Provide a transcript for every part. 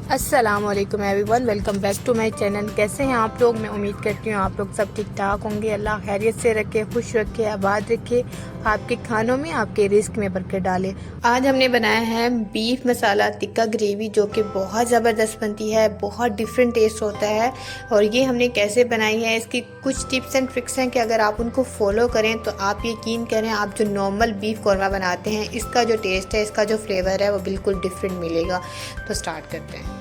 अस्सलामुअलैकुम everyone, welcome back to my channel. कैसे हैं आप लोग? मैं उम्मीद करती हूँ आप लोग सब ठीक ठाक होंगे। अल्लाह खैरियत से रखे, खुश रखे, आबाद रखे, आपके खानों में, आपके रिस्क में बरकत डाले। आज हमने बनाया है बीफ मसाला टिक्का ग्रेवी, जो कि बहुत ज़बरदस्त बनती है, बहुत डिफरेंट टेस्ट होता है। और ये हमने कैसे बनाई है, इसकी कुछ टिप्स एंड ट्रिक्स हैं कि अगर आप उनको फॉलो करें तो आप यकीन करें, आप जो नॉर्मल बीफ कौरमा बनाते हैं इसका जो टेस्ट है, इसका जो फ्लेवर है वो बिल्कुल डिफरेंट मिलेगा। तो स्टार्ट करते हैं।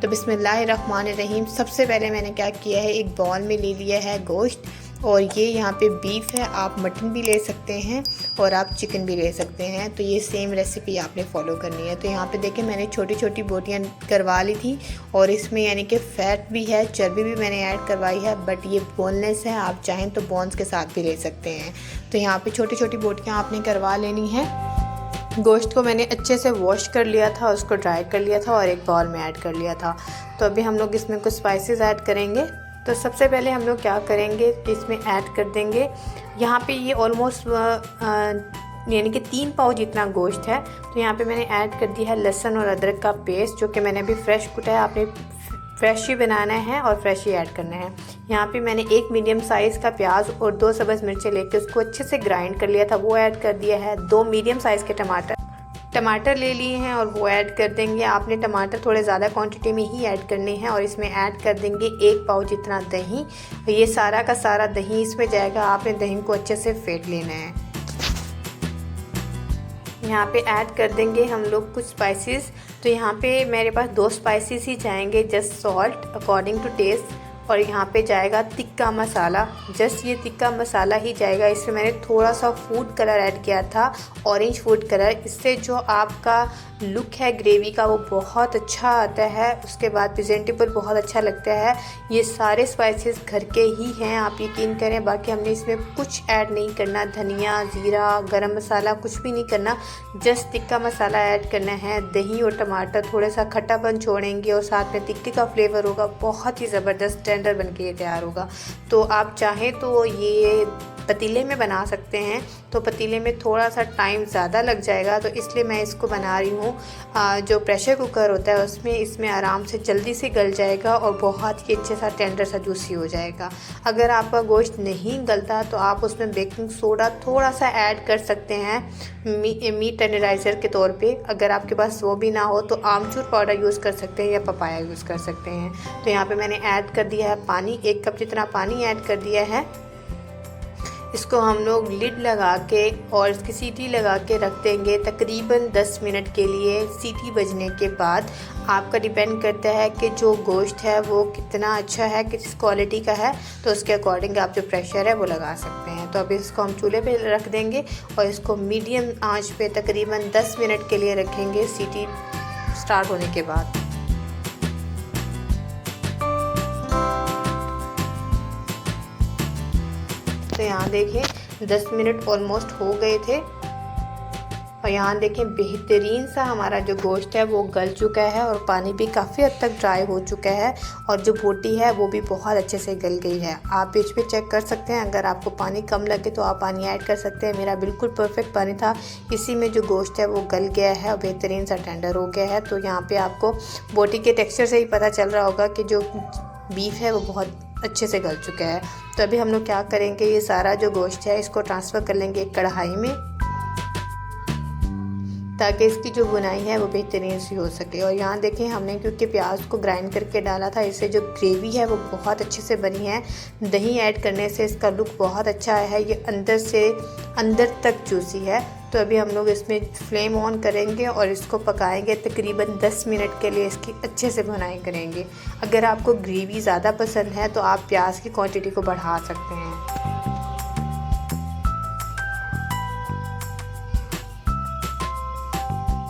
तो बिस्मिल्लाहिर्रहमानिर्रहीम। सबसे पहले मैंने क्या किया है, एक बाउल में ले लिया है गोश्त, और ये यहाँ पे बीफ है। आप मटन भी ले सकते हैं और आप चिकन भी ले सकते हैं। तो ये सेम रेसिपी आपने फॉलो करनी है। तो यहाँ पे देखें, मैंने छोटी छोटी बोटियाँ करवा ली थी, और इसमें यानी कि फ़ैट भी है, चर्बी भी मैंने ऐड करवाई है, बट ये बोनलेस है। आप चाहें तो बोन्स के साथ भी ले सकते हैं। तो यहाँ पे छोटी छोटी बोटियाँ आपने करवा लेनी है। गोश्त को मैंने अच्छे से वॉश कर लिया था, उसको ड्राई कर लिया था और एक बाउल में ऐड कर लिया था। तो अभी हम लोग इसमें कुछ स्पाइसेस ऐड करेंगे। तो सबसे पहले हम लोग क्या करेंगे कि इसमें ऐड कर देंगे, यहाँ पे ये ऑलमोस्ट यानी कि 3 पाव जितना गोश्त है। तो यहाँ पे मैंने ऐड कर दिया है लहसुन और अदरक का पेस्ट, जो कि मैंने अभी फ्रेश कुटा है। आपने फ्रेश ही बनाना है और फ्रेश ही ऐड करना है। यहाँ पे मैंने 1 मीडियम साइज़ का प्याज और 2 सब्ज़ मिर्चें लेके उसको अच्छे से ग्राइंड कर लिया था, वो ऐड कर दिया है। 2 मीडियम साइज़ के टमाटर ले लिए हैं और वो ऐड कर देंगे। आपने टमाटर थोड़े ज़्यादा क्वांटिटी में ही ऐड करने हैं। और इसमें ऐड कर देंगे 1 पाव जितना दही। ये सारा का सारा दही इसमें जाएगा। आपने दही को अच्छे से फेंट लेना है। यहाँ पे ऐड कर देंगे हम लोग कुछ स्पाइसेस। तो यहाँ पे मेरे पास 2 स्पाइसेस ही जाएंगे, just salt according to taste. और यहाँ पे जाएगा तिक्का मसाला, जस्ट ये तिक्का मसाला ही जाएगा। इसमें मैंने थोड़ा सा फूड कलर ऐड किया था, ऑरेंज फूड कलर। इससे जो आपका लुक है ग्रेवी का वो बहुत अच्छा आता है, उसके बाद प्रेजेंटेबल बहुत अच्छा लगता है। ये सारे स्पाइसेस घर के ही हैं, आप यकीन करें। बाकी हमने इसमें कुछ ऐड नहीं करना, धनिया, ज़ीरा, गरम मसाला कुछ भी नहीं करना, जस्ट तिक्का मसाला ऐड करना है। दही और टमाटर थोड़ा सा खट्टापन छोड़ेंगे और साथ में तिक्के का फ्लेवर होगा, बहुत ही ज़बरदस्त टेंडर बन के ये तैयार होगा। तो आप चाहें तो ये पतीले में बना सकते हैं, तो पतीले में थोड़ा सा टाइम ज़्यादा लग जाएगा, तो इसलिए मैं इसको बना रही हूँ जो प्रेशर कुकर होता है उसमें। इसमें आराम से जल्दी से गल जाएगा और बहुत ही अच्छे सा टेंडर सा जूसी हो जाएगा। अगर आपका गोश्त नहीं गलता तो आप उसमें बेकिंग सोडा थोड़ा सा ऐड कर सकते हैं मीट टेंडराइज़र के तौर पे। अगर आपके पास वो भी ना हो तो आमचूर पाउडर यूज़ कर सकते हैं या पपाया यूज़ कर सकते हैं। तो यहाँ पे मैंने ऐड कर दिया है पानी, 1 कप जितना पानी ऐड कर दिया है। इसको हम लोग लिड लगा के और इसकी सीटी लगा के रख देंगे तकरीबन 10 मिनट के लिए। सीटी बजने के बाद आपका डिपेंड करता है कि जो गोश्त है वो कितना अच्छा है, किस क्वालिटी का है, तो उसके अकॉर्डिंग आप जो प्रेशर है वो लगा सकते हैं। तो अभी इसको हम चूल्हे पे रख देंगे और इसको मीडियम आंच पे तकरीबन 10 मिनट के लिए रखेंगे सीटी स्टार्ट होने के बाद। तो यहाँ देखें 10 मिनट ऑलमोस्ट हो गए थे, और यहाँ देखें बेहतरीन सा हमारा जो गोश्त है वो गल चुका है और पानी भी काफ़ी हद तक ड्राई हो चुका है, और जो बोटी है वो भी बहुत अच्छे से गल गई है। आप बीच में चेक कर सकते हैं, अगर आपको पानी कम लगे तो आप पानी ऐड कर सकते हैं। मेरा बिल्कुल परफेक्ट पानी था, इसी में जो गोश्त है वो गल गया है और बेहतरीन सा टेंडर हो गया है। तो यहाँ पर आपको बोटी के टेक्स्चर से ही पता चल रहा होगा कि जो बीफ है वो बहुत अच्छे से गल चुका है। तो अभी हम लोग क्या करेंगे, ये सारा जो गोश्त है इसको ट्रांसफ़र कर लेंगे एक कढ़ाई में, ताकि इसकी जो बुनाई है वो बेहतरीन सी हो सके। और यहाँ देखें, हमने क्योंकि प्याज को ग्राइंड करके डाला था, इससे जो ग्रेवी है वो बहुत अच्छे से बनी है। दही ऐड करने से इसका लुक बहुत अच्छा है, ये अंदर से अंदर तक जूसी है। तो अभी हम लोग इसमें फ्लेम ऑन करेंगे और इसको पकाएंगे तकरीबन 10 मिनट के लिए, इसकी अच्छे से बुनाई करेंगे। अगर आपको ग्रेवी ज़्यादा पसंद है तो आप प्याज की क्वांटिटी को बढ़ा सकते हैं।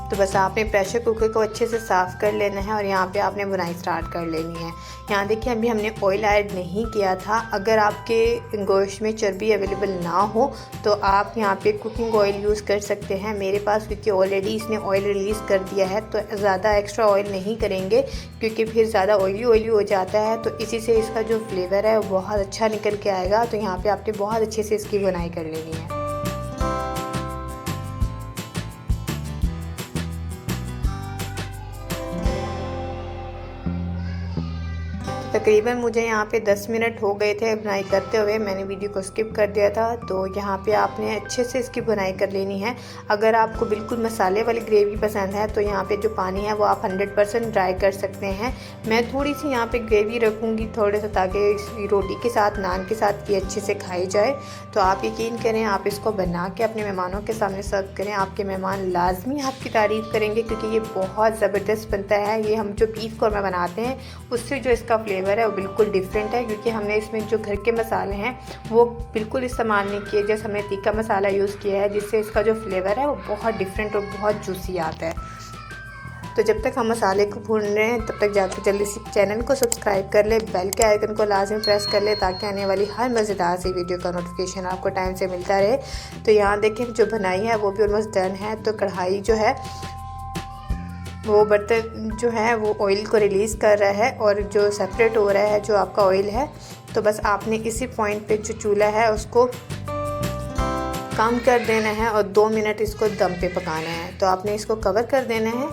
तो बस आपने प्रेशर कुकर को अच्छे से साफ़ कर लेना है और यहाँ पे आपने बुनाई स्टार्ट कर लेनी है। यहाँ देखिए, अभी हमने ऑयल ऐड नहीं किया था। अगर आपके गोश्त में चर्बी अवेलेबल ना हो तो आप यहाँ पे कुकिंग ऑयल यूज़ कर सकते हैं। मेरे पास क्योंकि ऑलरेडी इसने ऑयल रिलीज़ कर दिया है तो ज़्यादा एक्स्ट्रा ऑयल नहीं करेंगे, क्योंकि फिर ज़्यादा ऑयली हो जाता है। तो इसी से इसका जो फ्लेवर है वो बहुत अच्छा निकल के आएगा। तो यहाँ पर आपने बहुत अच्छे से इसकी बुनाई कर लेनी है। तकरीबन मुझे यहाँ पे 10 मिनट हो गए थे बुनाई करते हुए, मैंने वीडियो को स्किप कर दिया था। तो यहाँ पे आपने अच्छे से इसकी बुनाई कर लेनी है। अगर आपको बिल्कुल मसाले वाली ग्रेवी पसंद है तो यहाँ पे जो पानी है वो आप 100% ड्राई कर सकते हैं। मैं थोड़ी सी यहाँ पे ग्रेवी रखूँगी थोड़े सा, ताकि रोटी के साथ नान के साथ ये अच्छे से खाई जाए। तो आप यकीन करें, आप इसको बना के अपने मेहमानों के सामने सर्व करें, आपके मेहमान लाजमी आपकी तारीफ़ करेंगे, क्योंकि ये बहुत ज़बरदस्त बनता है। ये हम जो बीफ कौरमा बनाते हैं उससे जो इसका फ्लेवर है वो बिल्कुल डिफरेंट है, क्योंकि हमने इसमें जो घर के मसाले हैं वो बिल्कुल इस्तेमाल नहीं किए। जैसे हमने तीखा मसाला यूज़ किया है, जिससे इसका जो फ्लेवर है वो बहुत डिफरेंट और बहुत जूसी आता है। तो जब तक हम मसाले को भून रहे हैं तब तक जाकर जल्दी से चैनल को सब्सक्राइब कर ले, बेल के आइकन को लाजमी प्रेस कर ले, ताकि आने वाली हर मज़ेदार सी वीडियो का नोटिफिकेशन आपको टाइम से मिलता रहे। तो यहाँ देखें जो बनाई है वो भी ऑलमोस्ट डन है। तो कढ़ाई जो है वो बर्तन जो है वो ऑयल को रिलीज़ कर रहा है और जो सेपरेट हो रहा है जो आपका ऑयल है। तो बस आपने इसी पॉइंट पे जो चूल्हा है उसको कम कर देना है और 2 मिनट इसको दम पे पकाना है। तो आपने इसको कवर कर देना है।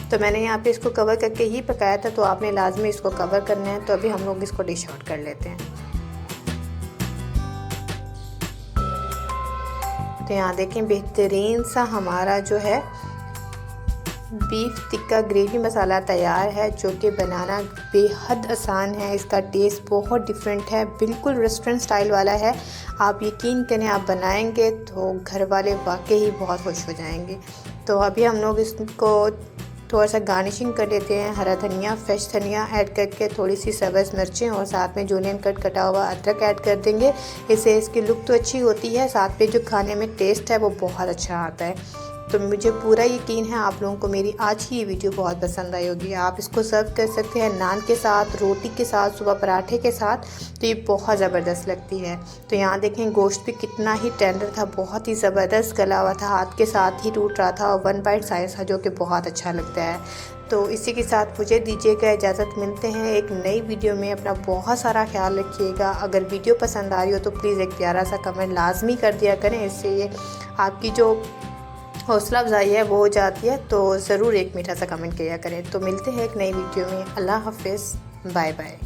तो मैंने यहाँ पे इसको कवर करके ही पकाया था, तो आपने लाजमी इसको कवर करना है। तो अभी हम लोग इसको डिश आउट कर लेते हैं। तो यहाँ देखें बेहतरीन सा हमारा जो है बीफ टिक्का ग्रेवी मसाला तैयार है, जो कि बनाना बेहद आसान है। इसका टेस्ट बहुत डिफरेंट है, बिल्कुल रेस्टोरेंट स्टाइल वाला है। आप यकीन करें, आप बनाएंगे तो घर वाले वाकई ही बहुत खुश हो जाएंगे। तो अभी हम लोग इसको थोड़ा सा गार्निशिंग कर लेते हैं। हरा धनिया, फ्रेश धनिया ऐड करके, थोड़ी सी सब्ज़ मिर्चें और साथ में जूलियन कट कटा हुआ अदरक ऐड कर देंगे। इससे इसकी लुक तो अच्छी होती है, साथ में जो खाने में टेस्ट है वो बहुत अच्छा आता है। तो मुझे पूरा यकीन है आप लोगों को मेरी आज की ये वीडियो बहुत पसंद आई होगी। आप इसको सर्व कर सकते हैं नान के साथ, रोटी के साथ, सुबह पराठे के साथ। तो ये बहुत ज़बरदस्त लगती है। तो यहाँ देखें गोश्त भी कितना ही टेंडर था, बहुत ही ज़बरदस्त गला हुआ था, हाथ के साथ ही टूट रहा था और 1 बाइट साइज़ था, जो कि बहुत अच्छा लगता है। तो इसी के साथ मुझे दीजिएगा इजाज़त, मिलते हैं एक नई वीडियो में। अपना बहुत सारा ख्याल रखिएगा। अगर वीडियो पसंद आ रही हो तो प्लीज़ एक प्यारा सा कमेंट लाजमी कर दिया करें, इससे ये आपकी जो हौसला अफजाई है वो हो जाती है। तो ज़रूर एक मीठा सा कमेंट किया करें। तो मिलते हैं एक नई वीडियो में। अल्लाह हाफिज़, बाय बाय।